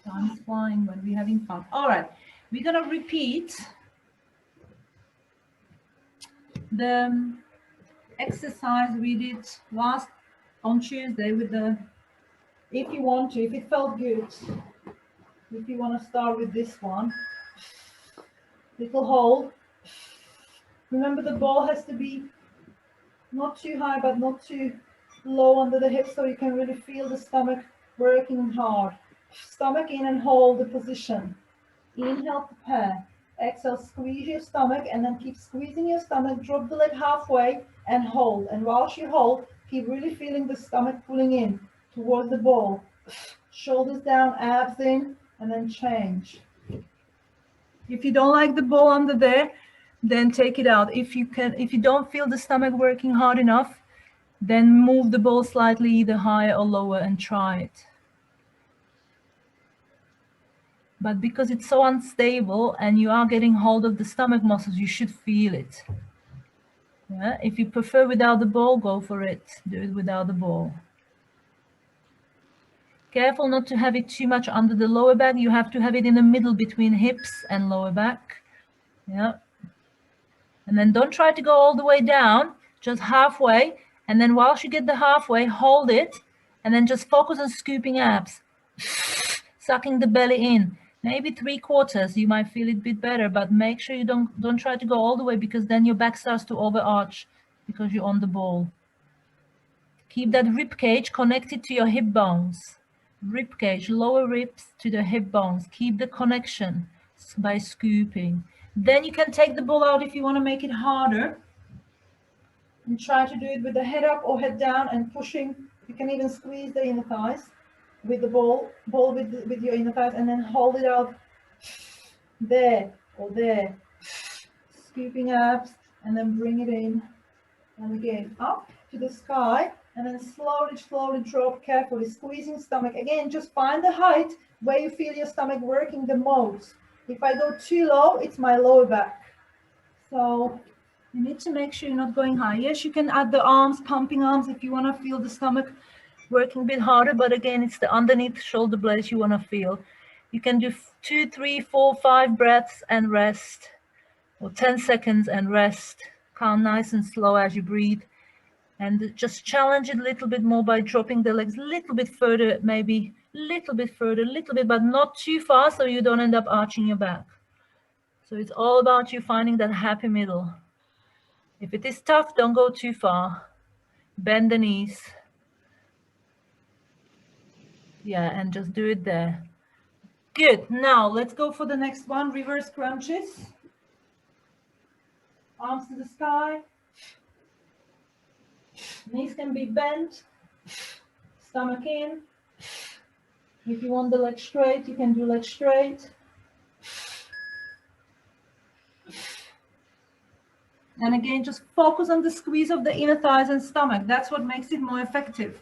Time's flying. flying when we're having fun. All right, we're gonna repeat the exercise we did on Tuesday with the, if you want to, if it felt good, if you want to start with this one, little hold. Remember, the ball has to be not too high but not too low under the hips, so you can really feel the stomach working hard. Stomach in and hold the position. Inhale, prepare. Exhale, squeeze your stomach and then keep squeezing your stomach. Drop the leg halfway and hold. And whilst you hold, keep really feeling the stomach pulling in towards the ball. Shoulders down, abs in, and then change. If you don't like the ball under there, then take it out. If you don't feel the stomach working hard enough, then move the ball slightly either higher or lower and try it. But because it's so unstable and you are getting hold of the stomach muscles, you should feel it. Yeah? If you prefer without the ball, go for it. Do it without the ball. Careful not to have it too much under the lower back. You have to have it in the middle between hips and lower back. Yeah. And then don't try to go all the way down, just halfway. And then whilst you get the halfway, hold it. And then just focus on scooping abs. Sucking the belly in. Maybe 3/4, you might feel it a bit better, but make sure you don't try to go all the way, because then your back starts to overarch because you're on the ball. Keep that rib cage connected to your hip bones. Rib cage, lower ribs to the hip bones. Keep the connection by scooping. Then you can take the ball out if you want to make it harder. And try to do it with the head up or head down and pushing. You can even squeeze the inner thighs with the ball with your inner thighs, and then hold it out there or there. Scooping abs and then bring it in. And again, up to the sky, and then slowly drop carefully, squeezing stomach. Again, just find the height where you feel your stomach working the most. If I go too low, it's my lower back. So you need to make sure you're not going high. Yes, you can add the arms, pumping arms, if you want to feel the stomach working a bit harder, but again, it's the underneath shoulder blades you want to feel. You can do 2, 3, 4, 5 breaths and rest, or 10 seconds and rest. Count nice and slow as you breathe, and just challenge it a little bit more by dropping the legs a little bit further, maybe a little bit further, but not too far, so you don't end up arching your back. So it's all about you finding that happy middle. If it is tough, don't go too far. Bend the knees. Yeah, and just do it there. Good. Now let's go for the next one. Reverse crunches. Arms to the sky. Knees can be bent. Stomach in. If you want the leg straight, you can do leg straight. And again, just focus on the squeeze of the inner thighs and stomach. That's what makes it more effective.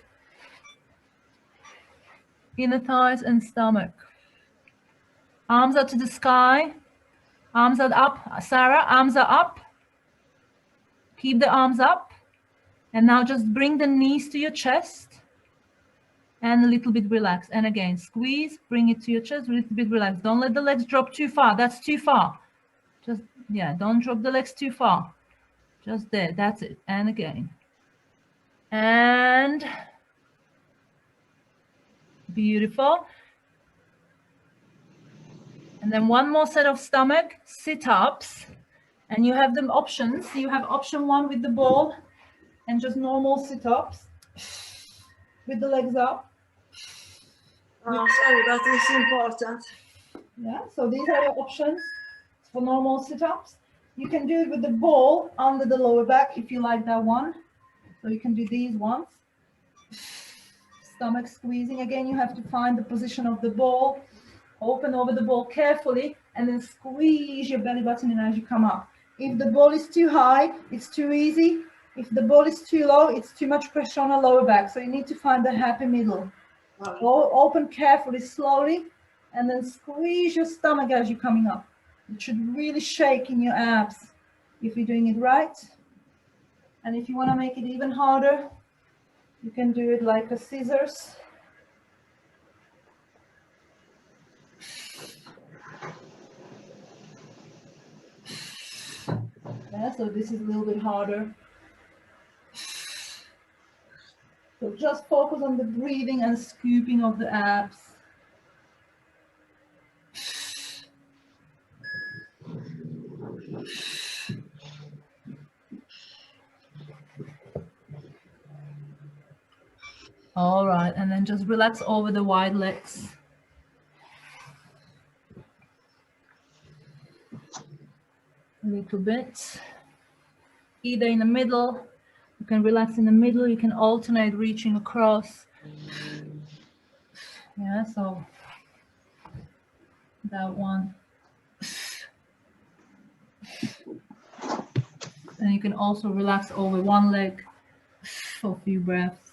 Inner thighs and stomach. Arms are to the sky. Arms are up. Sarah, arms are up. Keep the arms up. And now just bring the knees to your chest. And a little bit relax. And again, squeeze, bring it to your chest, a little bit relax. Don't let the legs drop too far. That's too far. Just, yeah, don't drop the legs too far. Just there, that's it. And again. And beautiful. And then one more set of stomach sit-ups. And you have them options. You have option 1 with the ball and just normal sit-ups with the legs up. Oh, sorry, that is important. Yeah, so these are your options for normal sit-ups. You can do it with the ball under the lower back if you like that one. So you can do these ones. Stomach squeezing. Again, you have to find the position of the ball. Open over the ball carefully and then squeeze your belly button in as you come up. If the ball is too high, it's too easy. If the ball is too low, it's too much pressure on the lower back. So you need to find the happy middle. Open carefully, slowly, and then squeeze your stomach as you're coming up. It should really shake in your abs if you're doing it right. And if you want to make it even harder, you can do it like a scissors. Yeah, so this is a little bit harder. So just focus on the breathing and scooping of the abs. All right, and then just relax over the wide legs. A little bit. Either in the middle, you can relax in the middle, you can alternate reaching across. Yeah, so that one. And you can also relax over one leg for a few breaths.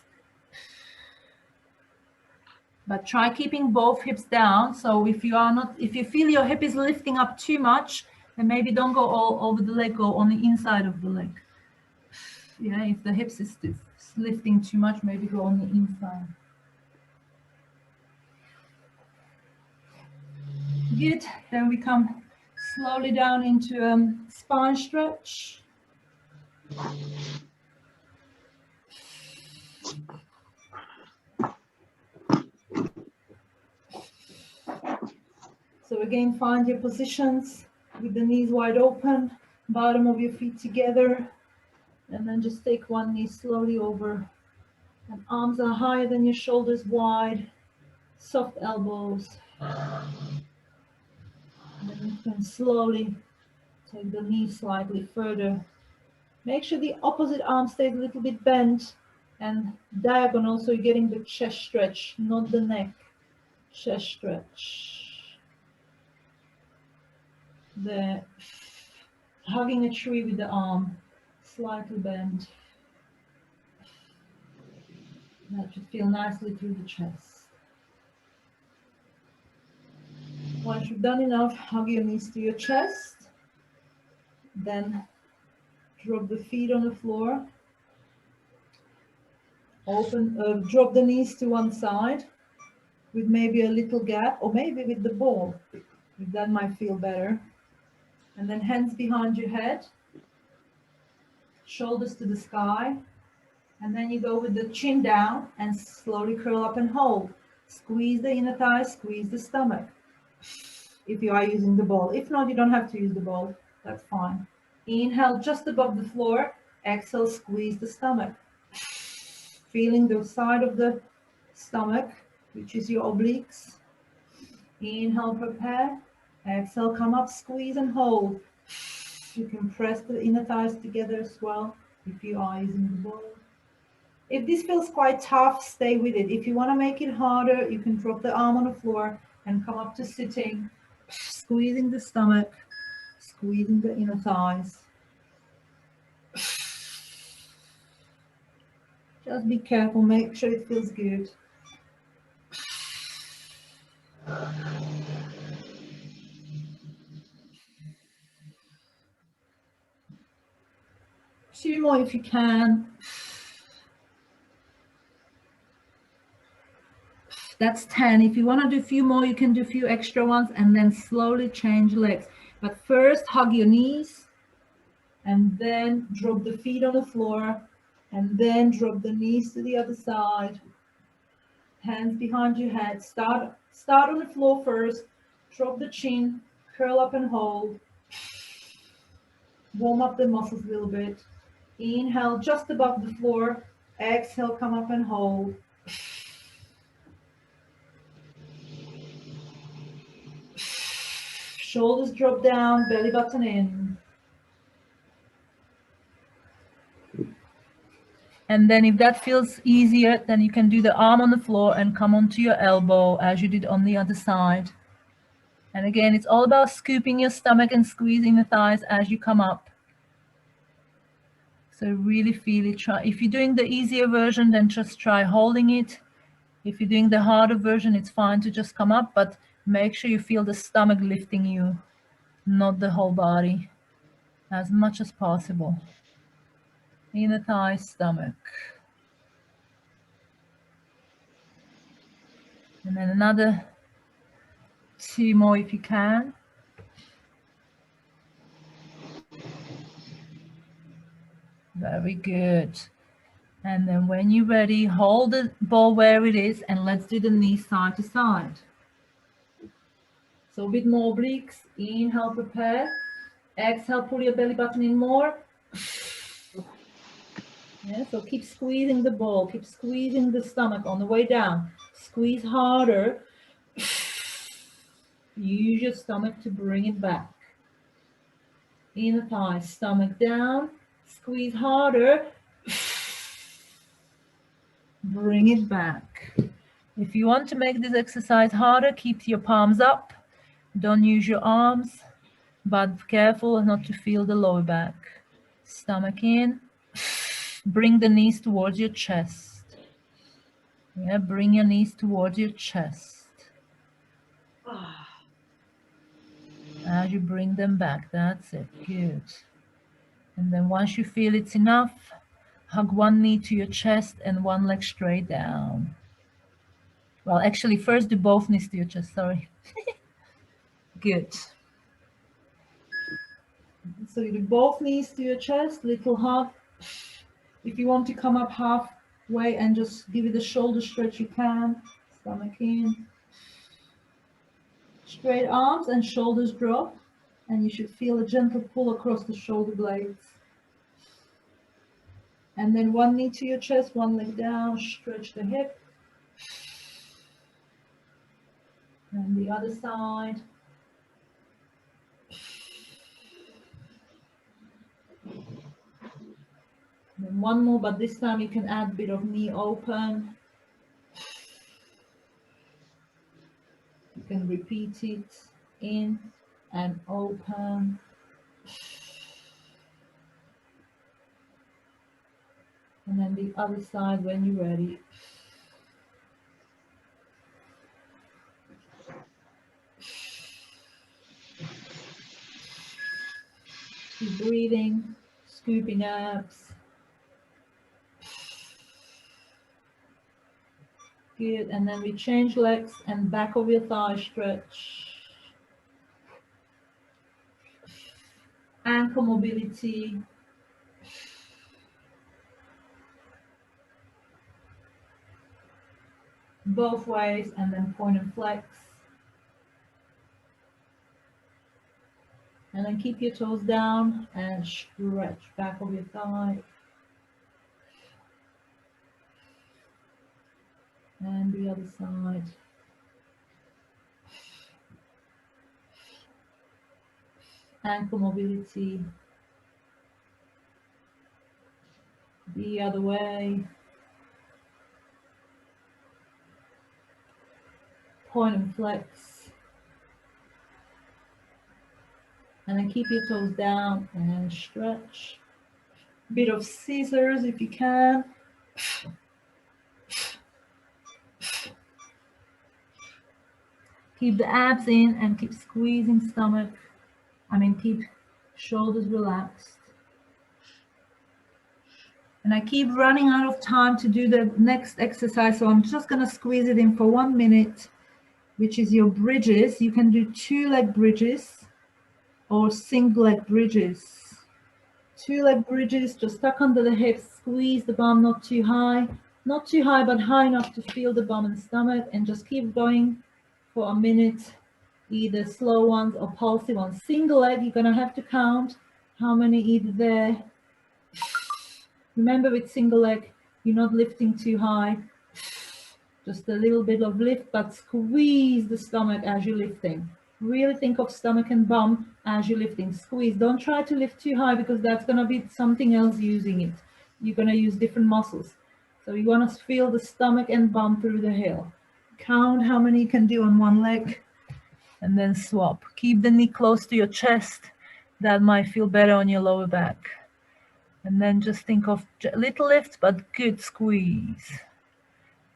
But try keeping both hips down. So if you feel your hip is lifting up too much, then maybe don't go all over the leg, go on the inside of the leg. Yeah, if the hips is lifting too much, maybe go on the inside. Good. Then we come slowly down into spine stretch. So again, find your positions with the knees wide open, bottom of your feet together, and then just take one knee slowly over. And arms are higher than your shoulders, wide, soft elbows. And then you can slowly take the knee slightly further. Make sure the opposite arm stays a little bit bent and diagonal, so you're getting the chest stretch, not the neck. Chest stretch. The hugging a tree with the arm, slightly bent. That should feel nicely through the chest. Once you've done enough, hug your knees to your chest. Then drop the feet on the floor. Drop the knees to one side with maybe a little gap, or maybe with the ball, if that might feel better. And then hands behind your head, shoulders to the sky. And then you go with the chin down and slowly curl up and hold. Squeeze the inner thigh, squeeze the stomach. If you are using the ball. If not, you don't have to use the ball. That's fine. Inhale just above the floor. Exhale, squeeze the stomach. Feeling the side of the stomach, which is your obliques. Inhale, prepare. Exhale, come up, squeeze and hold. You can press the inner thighs together as well if you are using the ball. If this feels quite tough, stay with it. If you want to make it harder, you can drop the arm on the floor and come up to sitting, squeezing the stomach, squeezing the inner thighs. Just be careful, make sure it feels good. Two more if you can. That's 10. If you want to do a few more, you can do a few extra ones and then slowly change legs. But first, hug your knees and then drop the feet on the floor and then drop the knees to the other side. Hands behind your head. Start on the floor first. Drop the chin, curl up and hold. Warm up the muscles a little bit. Inhale just above the floor. Exhale, come up and hold. Shoulders drop down, belly button in. And then if that feels easier, then you can do the arm on the floor and come onto your elbow as you did on the other side. And again, it's all about scooping your stomach and squeezing the thighs as you come up. So really feel it. Try. If you're doing the easier version, then just try holding it. If you're doing the harder version, it's fine to just come up, but make sure you feel the stomach lifting you, not the whole body, as much as possible. Inner thigh, stomach. And then another 2 more if you can. Very good. And then when you're ready, hold the ball where it is and let's do the knees side to side. So a bit more obliques. Inhale, prepare. Exhale, pull your belly button in more. Yeah, so keep squeezing the ball, keep squeezing the stomach on the way down. Squeeze harder. Use your stomach to bring it back. Inner thigh, stomach down. Squeeze harder. Bring it back. If you want to make this exercise harder, keep your palms up. Don't use your arms, but careful not to feel the lower back. Stomach in. Bring the knees towards your chest. Yeah, bring your knees towards your chest. As you bring them back, that's it. Good. And then once you feel it's enough, hug one knee to your chest and one leg straight down. Well, actually, first do both knees to your chest, sorry. Good. So you do both knees to your chest, little hug. If you want to come up halfway and just give it a shoulder stretch, you can. Stomach in. Straight arms and shoulders drop. And you should feel a gentle pull across the shoulder blades. And then one knee to your chest, one leg down, stretch the hip. And the other side. And then one more, but this time you can add a bit of knee open. You can repeat it in and open. And then the other side when you're ready. Keep breathing, scooping abs. Good, and then we change legs and back of your thigh stretch. Ankle mobility. Both ways, and then point and flex. And then keep your toes down and stretch back of your thigh. And the other side. Ankle mobility. The other way. Point and flex. And then keep your toes down and stretch. Bit of scissors if you can. Keep the abs in and keep squeezing stomach. Keep shoulders relaxed. And I keep running out of time to do the next exercise, so I'm just going to squeeze it in for 1 minute, which is your bridges. You can do 2-leg bridges or single-leg bridges. 2-leg bridges, just tuck under the hips, squeeze the bum, not too high, but high enough to feel the bum and stomach, and just keep going for a minute, either slow ones or pulsy ones. Single leg, you're going to have to count how many either there. Remember, with single leg, you're not lifting too high, just a little bit of lift, but squeeze the stomach as you're lifting. Really think of stomach and bum as you're lifting. Squeeze. Don't try to lift too high because that's going to be something else using it. You're going to use different muscles. So you want to feel the stomach and bum through the heel. Count how many you can do on one leg and then swap. Keep the knee close to your chest. That might feel better on your lower back. And then just think of little lift, but good squeeze.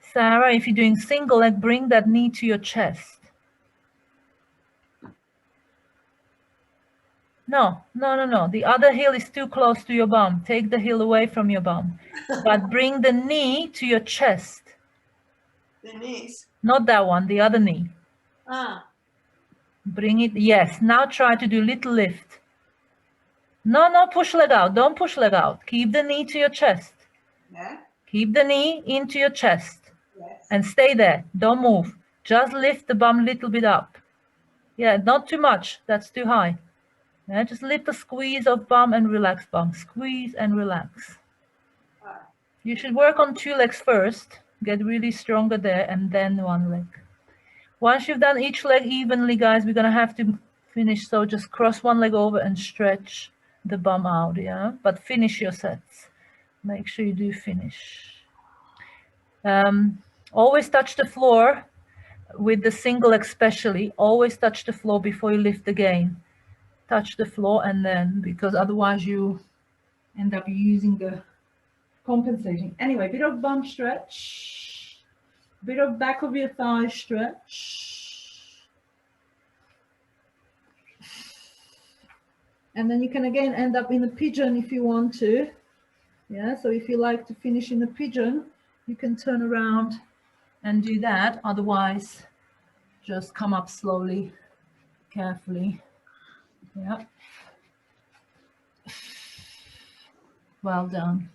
Sarah, if you're doing single leg, bring that knee to your chest. No. The other heel is too close to your bum. Take the heel away from your bum. But bring the knee to your chest. The knees. Not that one, the other knee. Ah. Bring it. Yes. Now try to do little lift. No, no, push leg out. Don't push leg out. Keep the knee to your chest. Yeah. Keep the knee into your chest. Yes. And stay there. Don't move. Just lift the bum a little bit up. Yeah, not too much. That's too high. Yeah, just lift a squeeze of bum and relax bum. Squeeze and relax. You should work on 2 legs first. Get really stronger there and then 1 leg. Once you've done each leg evenly, guys, we're going to have to finish. So just cross 1 leg over and stretch the bum out, yeah? But finish your sets. Make sure you do finish. Always touch the floor with the single especially. Always touch the floor before you lift again. Touch the floor and then, because otherwise you end up using the compensating. Anyway, bit of bum stretch. Bit of back of your thigh stretch. And then you can again end up in a pigeon if you want to. Yeah, so if you like to finish in a pigeon, you can turn around and do that. Otherwise, just come up slowly, carefully. Yeah. Well done.